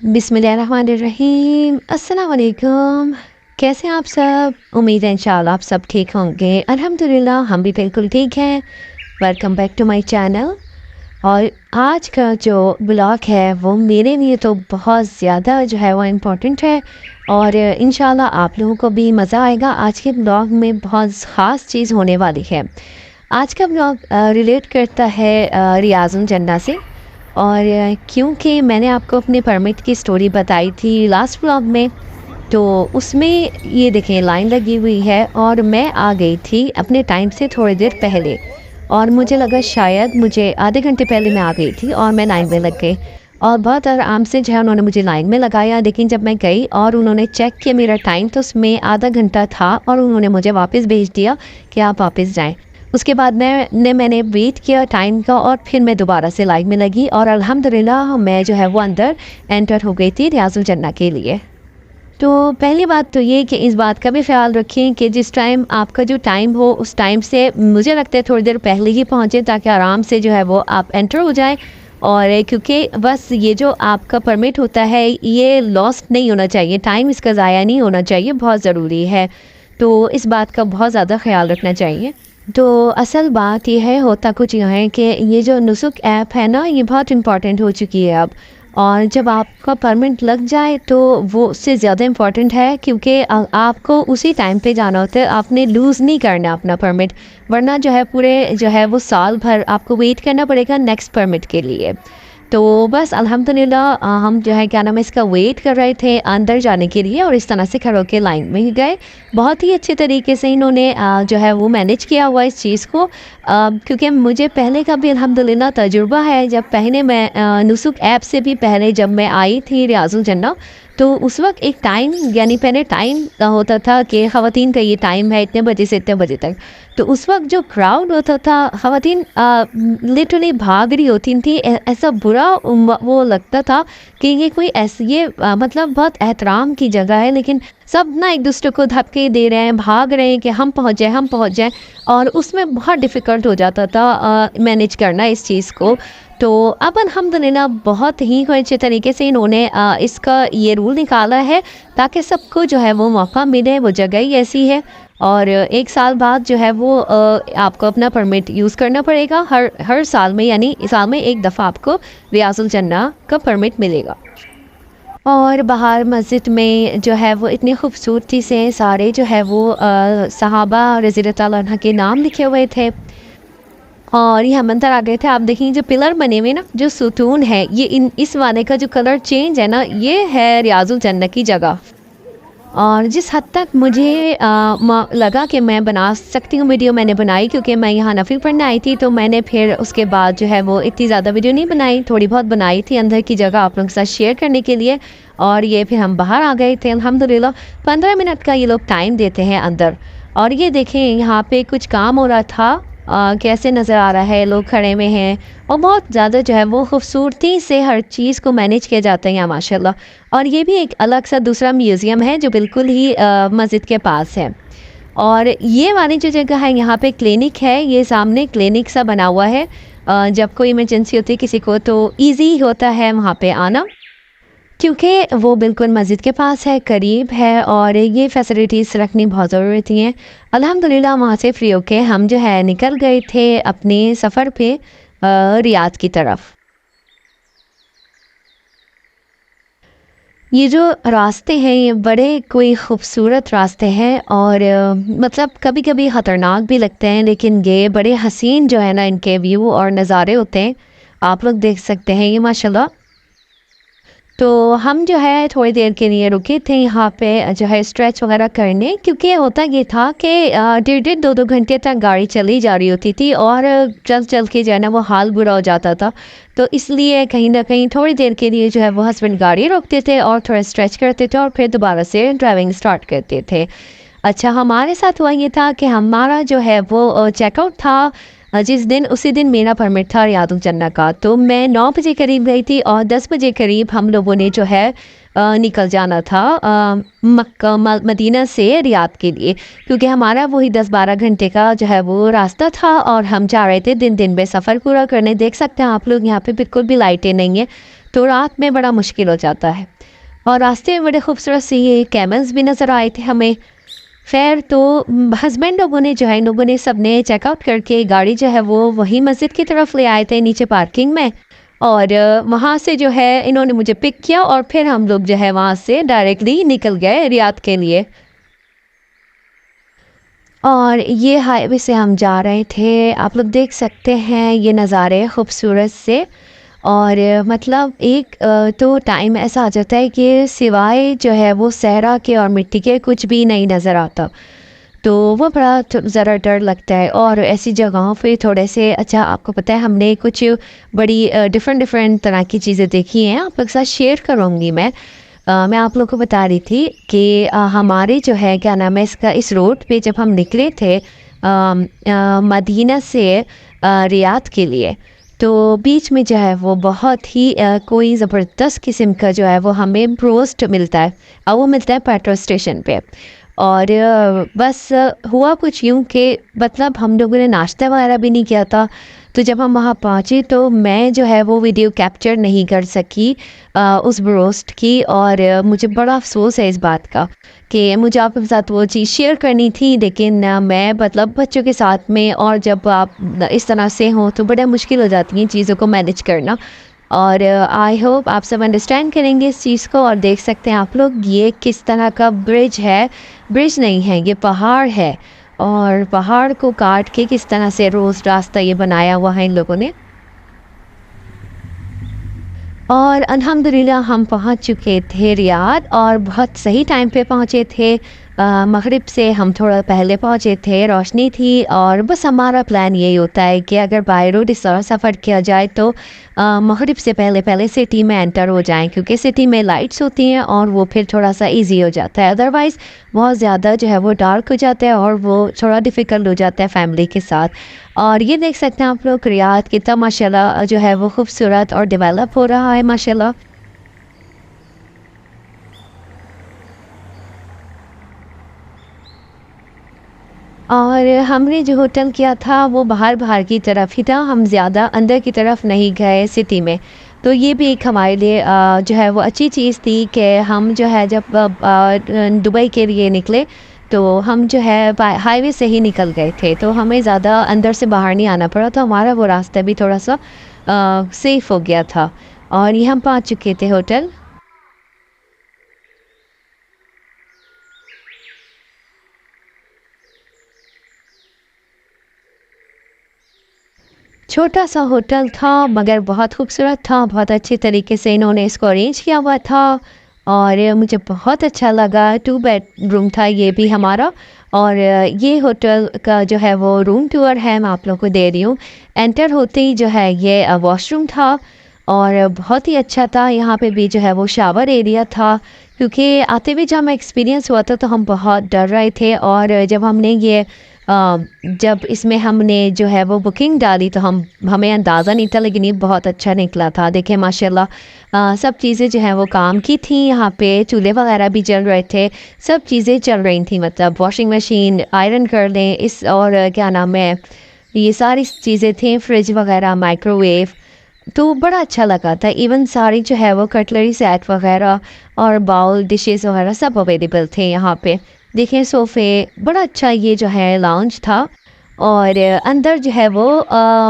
बिस्मिल्लाहिर्रहमानिर्रहीम। अस्सलाम वालेकुम। कैसे हैं आप सब? उम्मीद है इंशाल्लाह आप सब ठीक होंगे। अल्हम्दुलिल्लाह हम भी बिल्कुल ठीक हैं। Welcome back to my channel. और आज का जो ब्लॉग है वो मेरे लिए तो बहुत ज़्यादा जो है वो इम्पोर्टेंट है और इंशाल्लाह आप लोगों को भी मज़ा आएगा। आज के ब्लॉग में बहुत ख़ास चीज़ होने वाली है। आज का ब्लॉग रिलेट करता है रियाजुल जन्ना से। और क्योंकि मैंने आपको अपने परमिट की स्टोरी बताई थी लास्ट ब्लॉग में, तो उसमें ये देखें लाइन लगी हुई है और मैं आ गई थी अपने टाइम से थोड़ी देर पहले। और मुझे लगा शायद मुझे आधे घंटे पहले मैं आ गई थी और मैं लाइन में लग गई और बहुत आराम से जो है उन्होंने मुझे लाइन में लगाया। लेकिन जब मैं गई और उन्होंने चेक किया मेरा टाइम तो उसमें आधा घंटा था और उन्होंने मुझे वापस भेज दिया कि आप वापस जाएं। उसके बाद मैंने वेट किया टाइम का और फिर मैं दोबारा से लाइन में लगी और अल्हम्दुलिल्लाह मैं जो है वो अंदर एंटर हो गई थी रियाजुल जन्ना के लिए। तो पहली बात तो ये कि इस बात का भी ख्याल रखें कि जिस टाइम आपका जो टाइम हो उस टाइम से मुझे लगता है थोड़ी देर पहले ही पहुँचें ताकि आराम से जो है वो आप एंटर हो जाएं। और क्योंकि बस ये जो आपका परमिट होता है ये लॉस्ट नहीं होना चाहिए, टाइम इसका ज़ाया नहीं होना चाहिए, बहुत ज़रूरी है। तो इस बात का बहुत ज़्यादा ख्याल रखना चाहिए। तो असल बात ये है, होता कुछ यह है कि ये जो नुसुक ऐप है ना ये बहुत इम्पॉर्टेंट हो चुकी है अब। और जब आपका परमिट लग जाए तो वो उससे ज़्यादा इम्पॉर्टेंट है क्योंकि आपको उसी टाइम पे जाना होता है। आपने लूज़ नहीं करना अपना परमिट, वरना जो है पूरे जो है वो साल भर आपको वेट करना पड़ेगा नेक्स्ट परमिट के लिए। तो बस अल्हम्दुलिल्लाह हम जो है क्या नाम है इसका वेट कर रहे थे अंदर जाने के लिए और इस तरह से खड़े होकर लाइन में ही गए। बहुत ही अच्छे तरीके से इन्होंने जो है वो मैनेज किया हुआ इस चीज़ को, क्योंकि मुझे पहले का भी अल्हम्दुलिल्लाह तजुर्बा है। जब पहले मैं नुसुक ऐप से भी पहले जब मैं आई थी रियाजुल जन्ना तो उस वक्त एक टाइम यानी पहले टाइम होता था कि ख़वातीन का ये टाइम है इतने बजे से इतने बजे तक। तो उस वक्त जो क्राउड होता था ख़वातीन लिटरली भाग रही होती थी। ऐसा बुरा वो लगता था कि ये कोई ऐसी ये मतलब बहुत एहतराम की जगह है, लेकिन सब ना एक दूसरे को धक्के दे रहे हैं, भाग रहे हैं कि हम पहुंच जाएं और उसमें बहुत डिफ़िकल्ट हो जाता था मैनेज करना इस चीज़ को। तो अब अल्हम्दुलिल्लाह बहुत ही अच्छे तरीके से इन्होंने इसका ये रूल निकाला है ताकि सबको जो है वो मौका मिले। वो जगह ही ऐसी है और एक साल बाद जो है वो आपको अपना परमिट यूज़ करना पड़ेगा हर साल में, यानी साल में एक दफ़ा आपको रियाजुल जन्ना का परमिट मिलेगा। और बाहर मस्जिद में जो है वो इतनी खूबसूरती से सारे जो है वो सहाबा रज़ियल्लाहु ताला अन्हा के नाम लिखे हुए थे और ये हम अंदर आ गए थे। आप देखेंगे जो पिलर बने हुए ना, जो सुतून है, ये इस वाले का जो कलर चेंज है ना ये है रियाजुल जन्ना की जगह। और जिस हद तक मुझे लगा कि मैं बना सकती हूँ वीडियो, मैंने बनाई क्योंकि मैं यहाँ नफिल पढ़ने आई थी। तो मैंने फिर उसके बाद जो है वो इतनी ज़्यादा वीडियो नहीं बनाई, थोड़ी बहुत बनाई थी अंदर की जगह आप लोगों के साथ शेयर करने के लिए। और ये फिर हम बाहर आ गए थे अल्हम्दुलिल्लाह। 15 मिनट का ये लोग टाइम देते हैं अंदर। और ये देखें यहाँ पे कुछ काम हो रहा था, कैसे नज़र आ रहा है, लोग खड़े हुए हैं और बहुत ज़्यादा जो है वो खूबसूरती से हर चीज़ को मैनेज किया जाता है यहाँ माशाल्लाह। और ये भी एक अलग सा दूसरा म्यूज़ियम है जो बिल्कुल ही मस्जिद के पास है। और ये वाली जो जगह है यहाँ पे क्लिनिक है, ये सामने क्लिनिक सा बना हुआ है। जब कोई इमरजेंसी होती है किसी को तो ईजी होता है वहाँ पे आना, क्योंकि वो बिल्कुल मस्जिद के पास है, करीब है और ये फैसिलिटीज़ रखनी बहुत ज़रूरी थी हैं। अल्हम्दुलिल्लाह वहाँ से फ्री होके हम जो है निकल गए थे अपने सफ़र पे रियाद की तरफ। ये जो रास्ते हैं ये बड़े कोई ख़ूबसूरत रास्ते हैं और मतलब कभी कभी ख़तरनाक भी लगते हैं, लेकिन ये बड़े हसीन जो है ना इनके व्यू और नज़ारे होते हैं, आप लोग देख सकते हैं ये माशाल्लाह। तो हम जो है थोड़ी देर के लिए रुके थे यहाँ पे जो है स्ट्रेच वगैरह करने, क्योंकि होता ये था कि 1.5-2 घंटे तक गाड़ी चली जा रही होती थी और चल चल के जो है ना वो हाल बुरा हो जाता था। तो इसलिए कहीं ना कहीं थोड़ी देर के लिए जो है वो हस्बैंड गाड़ी रोकते थे और थोड़ा स्ट्रेच करते थे और फिर दोबारा से ड्राइविंग स्टार्ट करते थे। अच्छा, हमारे साथ हुआ ये था कि हमारा जो है वो चेकआउट था जिस दिन, उसी दिन मेरा परमिट था रियाद उल जन्नह का। तो मैं 9 बजे करीब गई थी और 10 बजे करीब हम लोगों ने जो है निकल जाना था मक्का मदीना से रियाद के लिए, क्योंकि हमारा वही 10-12 घंटे का जो है वो रास्ता था और हम चाह रहे थे दिन दिन में सफ़र पूरा करने। देख सकते हैं आप लोग यहाँ पे बिल्कुल भी लाइटें नहीं है, तो रात में बड़ा मुश्किल हो जाता है। और रास्ते में बड़े खूबसूरत से ये कैमल्स भी नज़र आए थे हमें। खैर, तो हस्बैंड लोगों ने जो है, इन लोगों ने सब ने चेकआउट करके गाड़ी जो है वो वही मस्जिद की तरफ ले आए थे नीचे पार्किंग में, और वहाँ से जो है इन्होंने मुझे पिक किया और फिर हम लोग जो है वहाँ से डायरेक्टली निकल गए रियाद के लिए। और ये हाईवे से हम जा रहे थे, आप लोग देख सकते हैं ये नज़ारे खूबसूरत से। और मतलब एक तो टाइम ऐसा आ जाता है कि सिवाय जो है वो सहरा के और मिट्टी के कुछ भी नहीं नज़र आता, तो वो बड़ा ज़रा डर लगता है। और ऐसी जगहों पे थोड़े से, अच्छा आपको पता है हमने कुछ बड़ी डिफरेंट तरह की चीज़ें देखी हैं, आप लोग के साथ शेयर करूँगी मैं आप लोगों को बता रही थी कि हमारे जो है क्या नाम है इसका, इस रोड पे जब हम निकले थे मदीना से रियाद के लिए, तो बीच में जो है वो बहुत ही कोई ज़बरदस्त किस्म का जो है वो हमें रोस्ट मिलता है, और वो मिलता है पेट्रोल स्टेशन पे। और बस हुआ कुछ यूँ कि मतलब हम लोगों ने नाश्ता वगैरह भी नहीं किया था, तो जब हम वहाँ पहुँचे तो मैं जो है वो वीडियो कैप्चर नहीं कर सकी उस रोस्ट की। और मुझे बड़ा अफसोस है इस बात का कि मुझे आपके साथ वो चीज़ शेयर करनी थी, लेकिन मैं मतलब बच्चों के साथ में, और जब आप इस तरह से हों तो बड़ा मुश्किल हो जाती हैं चीज़ों को मैनेज करना। और आई होप आप सब अंडरस्टैंड करेंगे इस चीज़ को। और देख सकते हैं आप लोग ये किस तरह का ब्रिज है, ब्रिज नहीं है ये पहाड़ है, और पहाड़ को काट के किस तरह से रोज़ रास्ता ये बनाया हुआ है इन लोगों ने। और अल्हम्दुलिल्लाह हम पहुंच चुके थे रियाद, और बहुत सही टाइम पे पहुंचे थे। मगरिब से हम थोड़ा पहले पहुंचे थे, रोशनी थी। और बस हमारा प्लान यही होता है कि अगर बाय रोड इस तरह सफ़र किया जाए तो मगरिब से पहले पहले सिटी में एंटर हो जाएं, क्योंकि सिटी में लाइट्स होती हैं और वो फिर थोड़ा सा इजी हो जाता है। अदरवाइज़ बहुत ज़्यादा जो है वो डार्क हो जाता है और वो थोड़ा डिफ़िकल्ट हो जाता है फैमिली के साथ। और ये देख सकते हैं आप लोग रियाद कितना माशाल्लाह जो है वो खूबसूरत और डेवलप हो रहा है माशाल्लाह। और हमने जो होटल किया था वो बाहर बाहर की तरफ ही था, हम ज़्यादा अंदर की तरफ नहीं गए सिटी में। तो ये भी एक हमारे लिए जो है वो अच्छी चीज़ थी कि हम जो है जब दुबई के लिए निकले तो हम जो है हाईवे से ही निकल गए थे, तो हमें ज़्यादा अंदर से बाहर नहीं आना पड़ा, तो हमारा वो रास्ता भी थोड़ा सा सेफ़ हो गया था। और ये हम पहुँच चुके थे होटल। छोटा सा होटल था मगर बहुत खूबसूरत था, बहुत अच्छे तरीके से इन्होंने इसको अरेंज किया हुआ था और मुझे बहुत अच्छा लगा। 2 बेडरूम था ये भी हमारा। और ये होटल का जो है वो रूम टूर है, मैं आप लोगों को दे रही हूँ। एंटर होते ही जो है ये वॉशरूम था और बहुत ही अच्छा था। यहाँ पे भी जो है वो शावर एरिया था, क्योंकि आते हुए जब हमें एक्सपीरियंस हुआ था तो हम बहुत डर रहे थे। और जब हमने ये जब इसमें हमने जो है वो बुकिंग डाली तो हमें अंदाज़ा नहीं था, लेकिन ये बहुत अच्छा निकला था। देखें माशाल्लाह सब चीज़ें जो हैं वो काम की थी। यहाँ पे चूल्हे वगैरह भी चल रहे थे, सब चीज़ें चल रही थी, मतलब वॉशिंग मशीन, आयरन कर लें इस, और क्या नाम है, ये सारी चीज़ें थी, फ्रिज वगैरह, माइक्रोवेव। तो बड़ा अच्छा लगा था। इवन सारी जो है वो कटलरी सेट वगैरह और बाउल डिशेस वगैरह सब अवेलेबल थे यहाँ पे। देखें सोफ़े, बड़ा अच्छा ये जो है लाउंज था। और अंदर जो है वो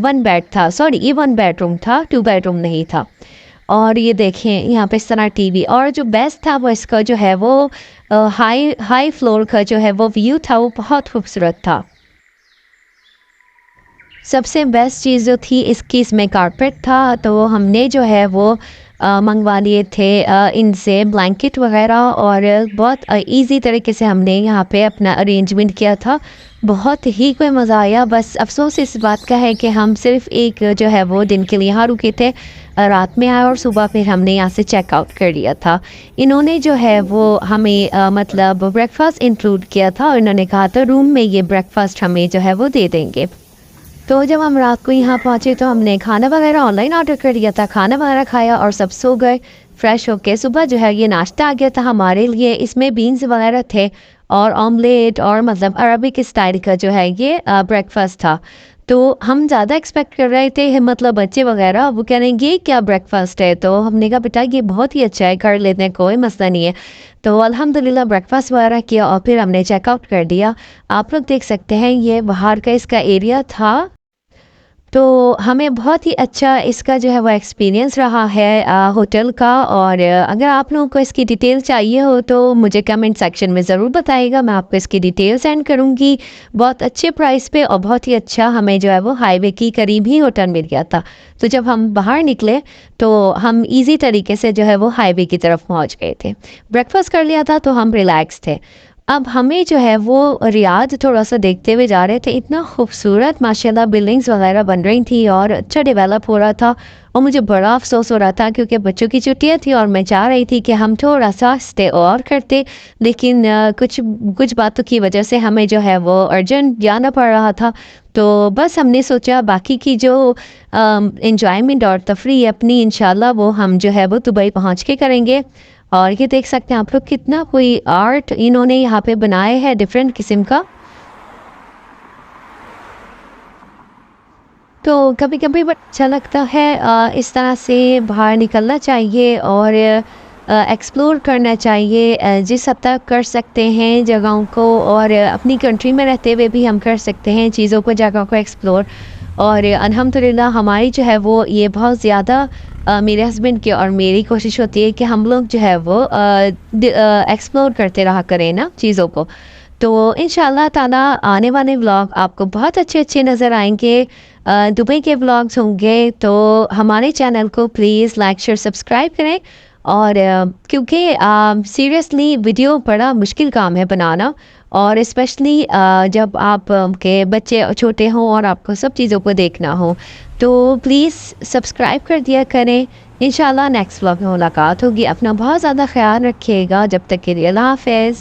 1 बेड था, सॉरी ये 1 बेडरूम था, 2 बेडरूम नहीं था। और ये देखें यहाँ पे इस तरह टीवी, और जो बेस्ट था वो इसका जो है वो हाई फ्लोर का जो है वो व्यू था, वो बहुत खूबसूरत था। सबसे बेस्ट चीज़ जो थी इसकी, इसमें कारपेट था, तो हमने जो है वो मंगवा लिए थे इनसे ब्लैंकेट वगैरह, और बहुत इजी तरीके से हमने यहाँ पे अपना अरेंजमेंट किया था। बहुत ही कोई मज़ा आया। बस अफसोस इस बात का है कि हम सिर्फ एक जो है वो दिन के लिए यहाँ रुके थे, रात में आए और सुबह फिर हमने यहाँ से चेकआउट कर लिया था। इन्होंने जो है वो हमें मतलब ब्रेकफास्ट इंक्लूड किया था, और इन्होंने कहा था रूम में ये ब्रेकफास्ट हमें जो है वो दे देंगे। तो जब हम रात को यहाँ पहुँचे तो हमने खाना वगैरह ऑनलाइन ऑर्डर कर दिया था, खाना वगैरह खाया और सब सो गए फ्रेश होके। सुबह जो है ये नाश्ता आ गया था हमारे लिए, इसमें बीन्स वगैरह थे और ऑमलेट, और मतलब अरबिक स्टाइल का जो है ये ब्रेकफास्ट था। तो हम ज़्यादा एक्सपेक्ट कर रहे थे, मतलब बच्चे वगैरह वो कह रहे हैं ये क्या ब्रेकफास्ट है, तो हमने कहा बेटा ये बहुत ही अच्छा है, कर लेते हैं, कोई मसला नहीं है। तो अल्हम्दुलिल्लाह ब्रेकफास्ट वगैरह किया और फिर हमने चेकआउट कर दिया। आप लोग देख सकते हैं ये बाहर का इसका एरिया था। तो हमें बहुत ही अच्छा इसका जो है वो एक्सपीरियंस रहा है होटल का। और अगर आप लोगों को इसकी डिटेल चाहिए हो तो मुझे कमेंट सेक्शन में ज़रूर बताइएगा, मैं आपको इसकी डिटेल सेंड करूँगी। बहुत अच्छे प्राइस पे और बहुत ही अच्छा हमें जो है वो हाईवे की करीब ही होटल मिल गया था। तो जब हम बाहर निकले तो हम इजी तरीके से जो है वो हाईवे की तरफ पहुँच गए थे। ब्रेकफास्ट कर लिया था तो हम रिलैक्स थे। अब हमें जो है वो रियाद थोड़ा सा देखते हुए जा रहे थे। इतना खूबसूरत माशाल्लाह बिल्डिंग्स वगैरह बन रही थी और अच्छा डेवलप हो रहा था, और मुझे बड़ा अफसोस हो रहा था क्योंकि बच्चों की छुट्टियां थी और मैं चाह रही थी कि हम थोड़ा सा स्टे और करते, लेकिन कुछ बातों की वजह से हमें जो है वो अर्जेंट जाना पड़ रहा था। तो बस हमने सोचा बाकी की जो इंजॉयमेंट और तफरी अपनी इंशाल्लाह वो हम जो है वो दुबई पहुँच के करेंगे। और ये देख सकते हैं आप लोग कितना कोई आर्ट इन्होंने यहाँ पे बनाया है डिफरेंट किस्म का। तो कभी कभी बट अच्छा लगता है इस तरह से बाहर निकलना चाहिए और एक्सप्लोर करना चाहिए, जिस हद तक कर सकते हैं जगहों को, और अपनी कंट्री में रहते हुए भी हम कर सकते हैं चीज़ों को, जगहों को एक्सप्लोर। और अल्हम्दुलिल्लाह हमारी जो है वो ये बहुत ज़्यादा मेरे हस्बैंड की और मेरी कोशिश होती है कि हम लोग जो है वो एक्सप्लोर करते रहा करें ना चीज़ों को। तो इंशाल्लाह ताला आने वाले व्लॉग आपको बहुत अच्छे अच्छे नज़र आएंगे, दुबई के व्लॉग्स होंगे। तो हमारे चैनल को प्लीज़ लाइक शेयर सब्सक्राइब करें। और क्योंकि सीरियसली वीडियो बड़ा मुश्किल काम है बनाना, और स्पेशली जब आप के बच्चे छोटे हों और आपको सब चीज़ों को देखना हो, तो प्लीज़ सब्सक्राइब कर दिया करें। इंशाल्लाह नेक्स्ट व्लॉग में मुलाकात होगी। अपना बहुत ज़्यादा ख्याल रखिएगा। जब तक के लिए अल्लाह हाफ़िज़।